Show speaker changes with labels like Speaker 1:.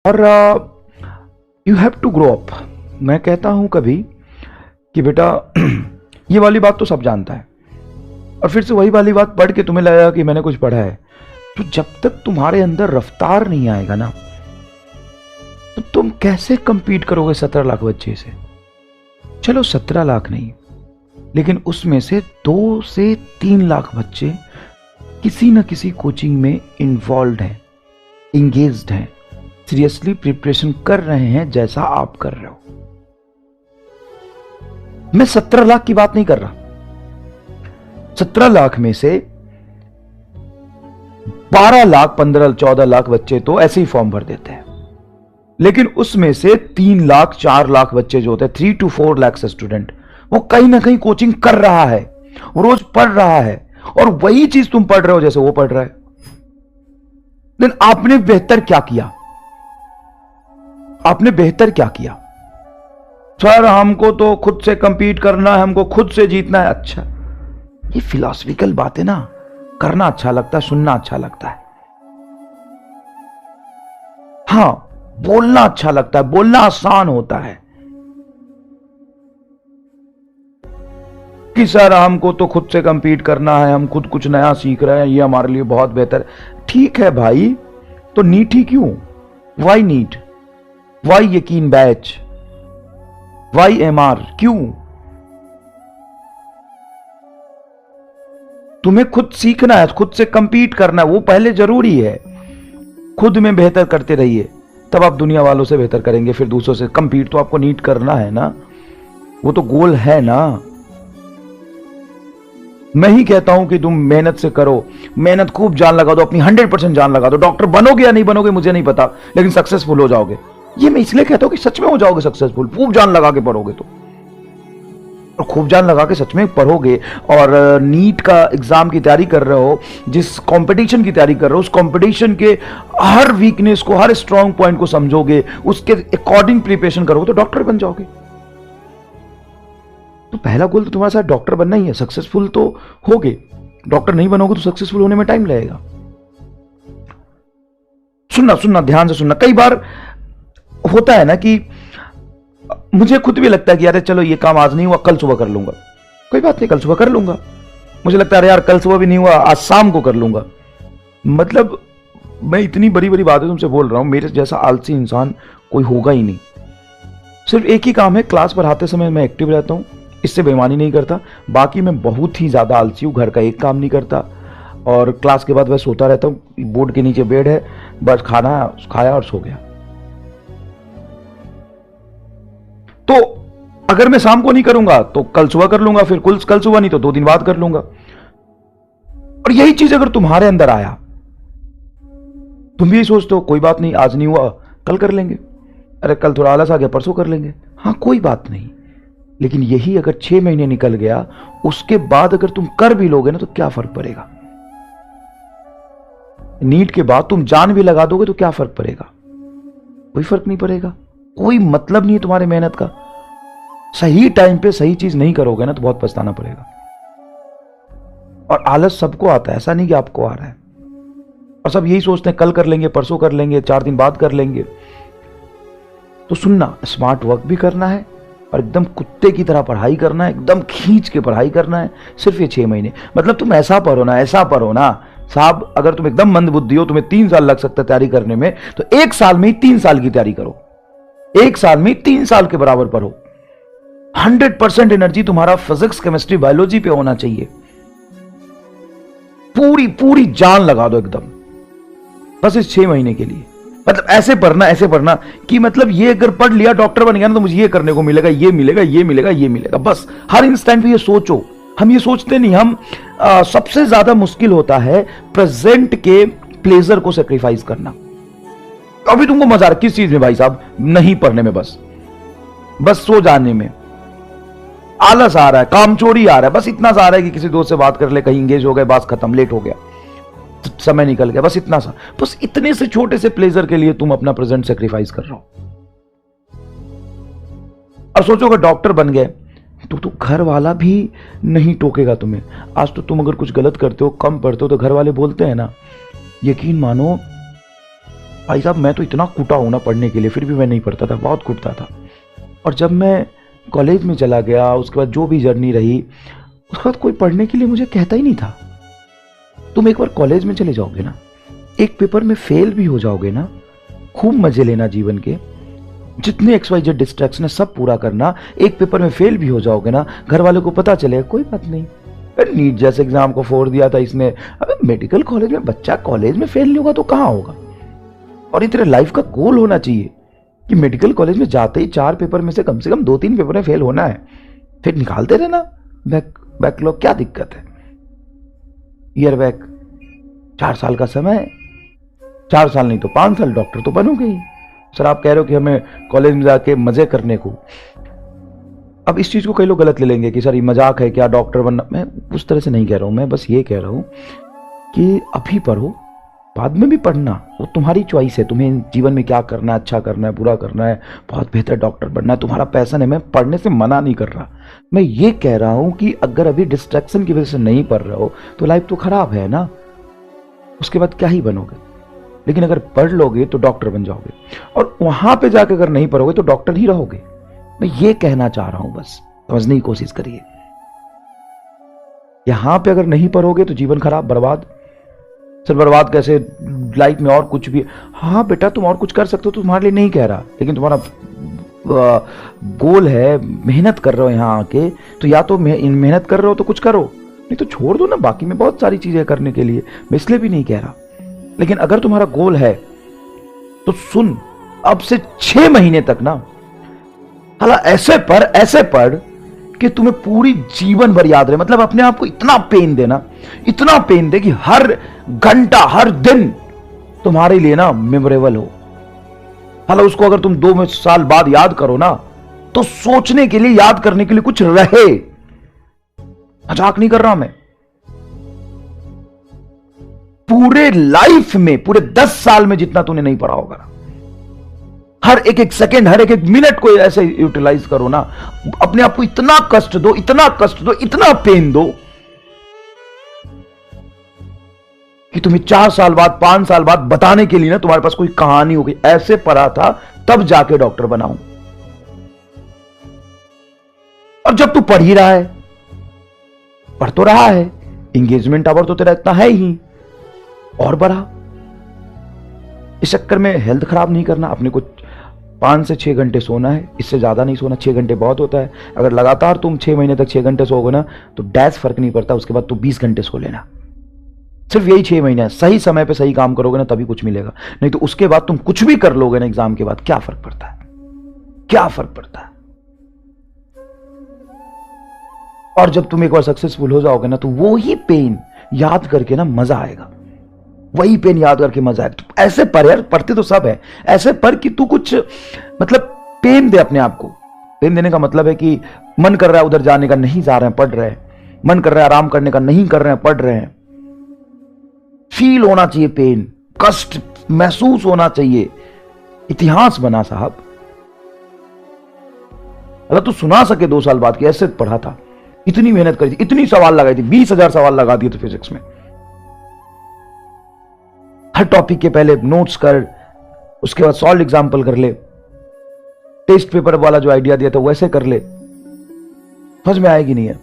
Speaker 1: और you have to grow up. मैं कहता हूं कभी कि बेटा ये वाली बात तो सब जानता है, और फिर से वही वाली बात पढ़ के तुम्हें लगेगा कि मैंने कुछ पढ़ा है। तो जब तक तुम्हारे अंदर रफ्तार नहीं आएगा ना, तो तुम कैसे कंपीट करोगे 17 लाख बच्चे से? चलो 17 लाख नहीं, लेकिन उसमें से 2 से 3 लाख बच्चे किसी न किसी कोचिंग में इन्वॉल्व हैं, इंगेज्ड हैं, सीरियसली प्रिपरेशन कर रहे हैं जैसा आप कर रहे हो। मैं 17 लाख की बात नहीं कर रहा। 17 लाख में से 12 लाख, 15, 14 लाख बच्चे तो ऐसे ही फॉर्म भर देते हैं, लेकिन उसमें से 3 लाख, 4 लाख बच्चे जो होते हैं, 3 to 4 लाख स्टूडेंट, वो कहीं ना कहीं कोचिंग कर रहा है, वो रोज पढ़ रहा है, और वही चीज तुम पढ़ रहे हो जैसे वो पढ़ रहा है। लेकिन आपने बेहतर क्या किया? आपने बेहतर क्या किया? सर हमको तो खुद से कंपीट करना है, हमको खुद से जीतना है। अच्छा, ये फिलॉसफिकल बात है ना, करना अच्छा लगता है, सुनना अच्छा लगता है, हां बोलना अच्छा लगता है, बोलना आसान होता है कि सर हमको तो खुद से कंपीट करना है, हम खुद कुछ नया सीख रहे हैं, ये हमारे लिए बहुत बेहतर। ठीक है भाई, तो नीट ही क्यों? Why NEET? वाई यकीन बैच? Why MR? क्यों? तुम्हें खुद सीखना है, खुद से कंपीट करना है, वो पहले जरूरी है। खुद में बेहतर करते रहिए, तब आप दुनिया वालों से बेहतर करेंगे। फिर दूसरों से कंपीट तो आपको नीट करना है ना, वो तो गोल है ना। मैं ही कहता हूं कि तुम मेहनत से करो, मेहनत खूब जान लगा दो, अपनी 100% जान लगा दो। डॉक्टर बनोगे या नहीं बनोगे मुझे नहीं पता, लेकिन सक्सेसफुल हो जाओगे। ये मैं इसलिए कहता हूं कि सच में हो जाओगे सक्सेसफुल, खूब जान लगा के पढ़ोगे तो। और खूब जान लगा के सच में पढ़ोगे, और नीट का एग्जाम की तैयारी कर रहे हो, जिस कंपटीशन की तैयारी कर रहे हो, उस कंपटीशन के हर वीकनेस को, हर स्ट्रांग पॉइंट को समझोगे, उसके अकॉर्डिंग प्रिपरेशन करोगे, तो डॉक्टर बन जाओगे। तो पहला गोल तो तुम्हारे साथ डॉक्टर बनना ही है। सक्सेसफुल तो होगे, डॉक्टर नहीं बनोगे तो सक्सेसफुल होने में टाइम लगेगा। सुनना सुनना, ध्यान से सुनना। कई बार होता है ना कि मुझे खुद भी लगता है कि यार चलो ये काम आज नहीं हुआ, कल सुबह कर लूंगा। कोई बात नहीं, कल सुबह कर लूंगा। मुझे लगता है यार कल सुबह भी नहीं हुआ, आज शाम को कर लूंगा। मतलब मैं इतनी बड़ी बड़ी बातें तुमसे बोल रहा हूं, मेरे जैसा आलसी इंसान कोई होगा ही नहीं। सिर्फ एक ही काम है, क्लास पढ़ाते समय मैं एक्टिव रहता हूं, इससे बेईमानी नहीं करता। बाकी मैं बहुत ही ज्यादा आलसी हूं, घर का एक काम नहीं करता, और क्लास के बाद मैं सोता रहता हूं। बोर्ड के नीचे बेड है, बस खाना खाया और सो गया। तो अगर मैं शाम को नहीं करूंगा तो कल सुबह कर लूंगा, फिर कल सुबह नहीं तो 2 दिन बाद कर लूंगा। और यही चीज अगर तुम्हारे अंदर आया, तुम भी यही सोचते हो कोई बात नहीं, आज नहीं हुआ कल कर लेंगे, अरे कल थोड़ा आलस आ गया परसों कर लेंगे, हाँ कोई बात नहीं। लेकिन यही अगर 6 महीने निकल गया, उसके बाद अगर तुम कर भी लोगे ना, तो क्या फर्क पड़ेगा? नीट के बाद तुम जान भी लगा दोगे तो क्या फर्क पड़ेगा? कोई फर्क नहीं पड़ेगा, कोई मतलब नहीं है तुम्हारी मेहनत का। सही टाइम पे सही चीज नहीं करोगे ना, तो बहुत पछताना पड़ेगा। और आलस सबको आता है, ऐसा नहीं कि आपको आ रहा है। और सब यही सोचते हैं कल कर लेंगे, परसों कर लेंगे, 4 दिन बाद कर लेंगे। तो सुनना, स्मार्ट वर्क भी करना है, और एकदम कुत्ते की तरह पढ़ाई करना है, एकदम खींच के पढ़ाई करना है। सिर्फ ये 6 महीने, मतलब तुम ऐसा पढ़ो ना, ऐसा पढ़ो ना साहब, अगर तुम एकदम मंदबुद्धि हो, तुम्हें 3 साल लग सकता है तैयारी करने में, तो 1 साल में ही 3 साल की तैयारी करो। 1 साल में 3 साल के बराबर पढ़ो। 100% एनर्जी तुम्हारा फिजिक्स, केमिस्ट्री, बायोलॉजी पे होना चाहिए। पूरी पूरी जान लगा दो एकदम, बस इस 6 महीने के लिए। मतलब ऐसे पढ़ना कि मतलब ये अगर पढ़ लिया, डॉक्टर बन गया ना, तो मुझे ये करने को मिलेगा, ये मिलेगा, ये मिलेगा, ये मिलेगा। बस हर इंस्टेंट पे ये सोचो। हम ये सोचते नहीं। हम सबसे ज्यादा मुश्किल होता है प्रेजेंट के प्लेजर को सेक्रीफाइस करना। अभी तुमको मजा आ रहा है किस चीज में भाई साहब? नहीं पढ़ने में, बस सो जाने में। आलस आ रहा है, कामचोरी आ रहा है, बस इतना सा आ रहा है कि किसी दोस्त से बात कर ले, कहीं इंगेज हो गए, बात खत्म, लेट हो गया, समय निकल गया, बस इतना सा। बस इतने से छोटे से प्लेजर के लिए तुम अपना प्रेजेंट सेक्रीफाइस कर रहे हो। और सोचो अगर डॉक्टर बन गए तो घर वाला भी नहीं टोकेगा तुम्हें। आज तो तुम अगर कुछ गलत करते हो, कम पढ़ते हो, तो घर वाले बोलते हैं ना, यकीन मानो भाई साहब मैं तो इतना कूटा हूं ना पढ़ने के लिए, फिर भी मैं नहीं पढ़ता था, बहुत कूटता था। और जब मैं कॉलेज में चला गया, उसके बाद जो भी जर्नी रही, उसके बाद कोई पढ़ने के लिए मुझे कहता ही नहीं था। तुम एक बार कॉलेज में चले जाओगे ना, एक पेपर में फेल भी हो जाओगे ना, खूब मजे लेना जीवन के, जितने XYZ डिस्ट्रैक्शन है सब पूरा करना। एक पेपर में फेल भी हो जाओगे ना, घर वालों को पता चलेगा, कोई बात नहीं, नीट जैसे एग्जाम को फोड़ दिया था इसने। अबे मेडिकल कॉलेज में बच्चा कॉलेज में फेल नहीं होगा तो कहां होगा? और ये तेरे लाइफ का गोल होना चाहिए कि मेडिकल कॉलेज में जाते ही 4 पेपर में से कम 2-3 पेपर में फेल होना है, फिर निकालते रहना बैकलॉग, क्या दिक्कत है? ईयर बैक 4 साल का समय, 4 साल नहीं तो 5 साल, डॉक्टर तो बनोगे ही। सर आप कह रहे हो कि हमें कॉलेज में जाके मजे करने को। अब इस चीज को कई लोग गलत ले लेंगे कि सर ये मजाक है क्या, डॉक्टर बनना। मैं उस तरह से नहीं कह रहा हूं, मैं बस ये कह रहा हूं कि अभी पढ़ो, बाद में भी पढ़ना, वो तुम्हारी चॉइस है, तुम्हें जीवन में क्या करना है, अच्छा करना है, बुरा करना है, बहुत बेहतर डॉक्टर बनना है, तुम्हारा पैशन है। मैं पढ़ने से मना नहीं कर रहा, मैं ये कह रहा हूं कि अगर अभी डिस्ट्रैक्शन की वजह से नहीं पढ़ रहे हो तो लाइफ तो खराब है ना, उसके बाद क्या ही बनोगे। लेकिन अगर पढ़ लोगे तो डॉक्टर बन जाओगे, और वहां पे जाकर अगर नहीं पढ़ोगे तो डॉक्टर ही रहोगे। मैं ये कहना चाह रहा हूं, बस समझने की कोशिश करिए। यहां पे अगर नहीं पढ़ोगे तो जीवन खराब, बर्बाद। सर बर्बाद कैसे, लाइफ में और कुछ भी। हाँ बेटा तुम और कुछ कर सकते हो, तो तुम्हारे लिए नहीं कह रहा, लेकिन तुम्हारा गोल है, मेहनत कर रहे हो यहाँ आके, तो या तो मेहनत कर रहे हो तो कुछ करो, नहीं तो छोड़ दो ना, बाकी में बहुत सारी चीजें करने के लिए, मैं इसलिए भी नहीं कह रहा। लेकिन अगर तुम्हारा गोल है तो सुन, अब से 6 महीने तक ना हाला ऐसे पढ़ कि तुम्हें पूरी जीवन भर याद रहे। मतलब अपने आप को इतना पेन देना, इतना पेन दे कि हर घंटा हर दिन तुम्हारे लिए ना मेमोरेबल हो। हाला उसको अगर तुम 2 साल बाद याद करो ना, तो सोचने के लिए, याद करने के लिए कुछ रहे। मजाक नहीं कर रहा मैं। पूरे लाइफ में, पूरे 10 साल में जितना तूने नहीं पढ़ा होगा, हर एक सेकंड, हर एक मिनट को ऐसे यूटिलाइज करो ना, अपने आप को इतना कष्ट दो, इतना कष्ट दो, इतना पेन दो कि तुम्हें 4 साल बाद, 5 साल बाद बताने के लिए ना तुम्हारे पास कोई कहानी होगी, ऐसे पढ़ा था तब जाके डॉक्टर बनाऊं। और जब तू पढ़ ही रहा है, पढ़ तो रहा है, इंगेजमेंट आवर तो तेरा इतना है ही, और बढ़ा। इस चक्कर में हेल्थ खराब नहीं करना, अपने को 5 से 6 घंटे सोना है, इससे ज्यादा नहीं सोना। 6 घंटे बहुत होता है। अगर लगातार तुम 6 महीने तक 6 घंटे सोओगे ना तो डैश फर्क नहीं पड़ता, उसके बाद तो 20 घंटे सो लेना। सिर्फ यही 6 महीने है, सही समय पे सही काम करोगे ना तभी कुछ मिलेगा, नहीं तो उसके बाद तुम कुछ भी कर लोगे ना एग्जाम के बाद, क्या फर्क पड़ता है, क्या फर्क पड़ता है। और जब तुम एक बार सक्सेसफुल हो जाओगे ना तो वो ही पेन याद करके ना मजा आएगा, वही पेन याद करके मजा है। तो ऐसे पर यार, पढ़ते तो सब है, ऐसे पर कि तू कुछ मतलब पेन दे अपने आप को। पेन देने का मतलब है कि मन कर रहा है उधर जाने का, नहीं जा रहे हैं, पढ़ रहे हैं। मन कर रहा है आराम करने का, नहीं कर रहे हैं, पढ़ रहे हैं। फील होना चाहिए पेन, कष्ट महसूस होना चाहिए। इतिहास बना साहब। अगर तू सुना सके 2 साल बाद कि ऐसे पढ़ा था, इतनी मेहनत करी थी, इतनी सवाल लगाई थी, 20,000 सवाल लगा दिए थे फिजिक्स में। हर टॉपिक के पहले नोट्स कर, उसके बाद सॉल्व एग्जाम्पल कर ले, टेस्ट पेपर वाला जो आइडिया दिया था वैसे कर ले, समझ में आएगी नहीं है।